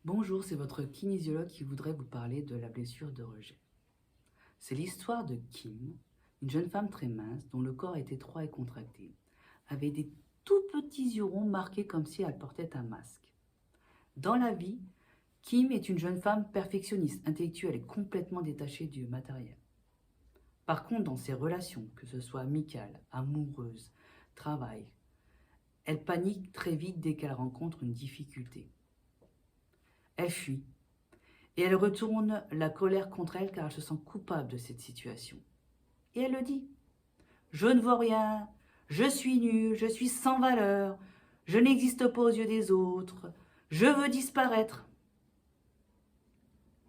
Bonjour, c'est votre kinésiologue qui voudrait vous parler de la blessure de rejet. C'est l'histoire de Kim, une jeune femme très mince dont le corps est étroit et contracté, avec des tout petits yeux ronds marqués comme si elle portait un masque. Dans la vie, Kim est une jeune femme perfectionniste, intellectuelle et complètement détachée du matériel. Par contre, dans ses relations, que ce soit amicales, amoureuses, travail, elle panique très vite dès qu'elle rencontre une difficulté. Elle fuit. Et elle retourne la colère contre elle car elle se sent coupable de cette situation. Et elle le dit. Je ne vaux rien, je suis nulle, je suis sans valeur, je n'existe pas aux yeux des autres, je veux disparaître.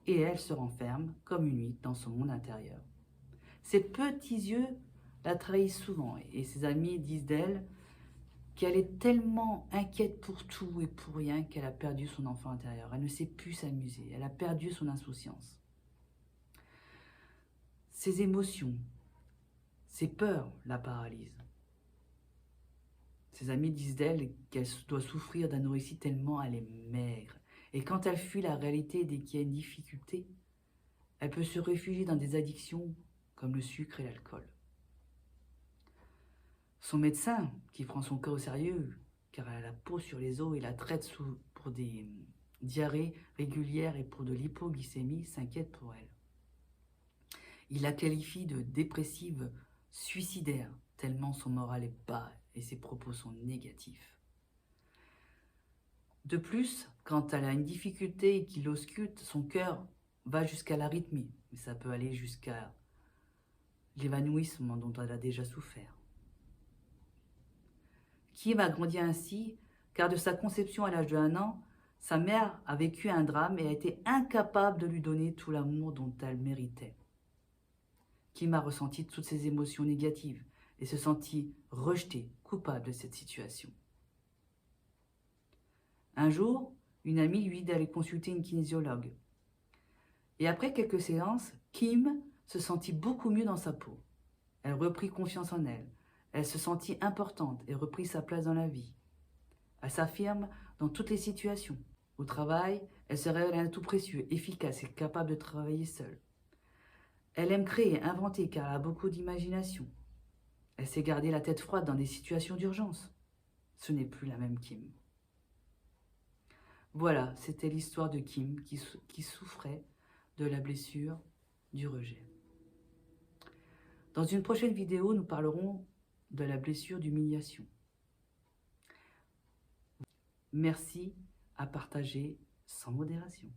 Et elle se renferme comme une huître dans son monde intérieur. Ses petits yeux la trahissent souvent et ses amis disent d'elle qu'elle est tellement inquiète pour tout et pour rien qu'elle a perdu son enfant intérieur. Elle ne sait plus s'amuser, elle a perdu son insouciance. Ses émotions, ses peurs la paralysent. Ses amis disent d'elle qu'elle doit souffrir d'anorexie tellement elle est maigre. Et quand elle fuit la réalité dès qu'il y a une difficulté, elle peut se réfugier dans des addictions comme le sucre et l'alcool. Son médecin, qui prend son cas au sérieux, car elle a la peau sur les os et la traite pour des diarrhées régulières et pour de l'hypoglycémie, s'inquiète pour elle. Il la qualifie de dépressive suicidaire, tellement son moral est bas et ses propos sont négatifs. De plus, quand elle a une difficulté et qu'il ausculte, son cœur va jusqu'à l'arythmie, mais ça peut aller jusqu'à l'évanouissement dont elle a déjà souffert. Kim a grandi ainsi, car de sa conception à l'âge de 1 an, sa mère a vécu un drame et a été incapable de lui donner tout l'amour dont elle méritait. Kim a ressenti toutes ces émotions négatives et se sentit rejetée, coupable de cette situation. Un jour, une amie lui dit d'aller consulter une kinésiologue. Et après quelques séances, Kim se sentit beaucoup mieux dans sa peau. Elle reprit confiance en elle. Elle se sentit importante et reprit sa place dans la vie. Elle s'affirme dans toutes les situations. Au travail, elle se révèle un atout précieux, efficace et capable de travailler seule. Elle aime créer, inventer car elle a beaucoup d'imagination. Elle sait garder la tête froide dans des situations d'urgence. Ce n'est plus la même Kim. Voilà, c'était l'histoire de Kim qui souffrait de la blessure du rejet. Dans une prochaine vidéo, nous parlerons de la blessure d'humiliation. Merci à partager sans modération.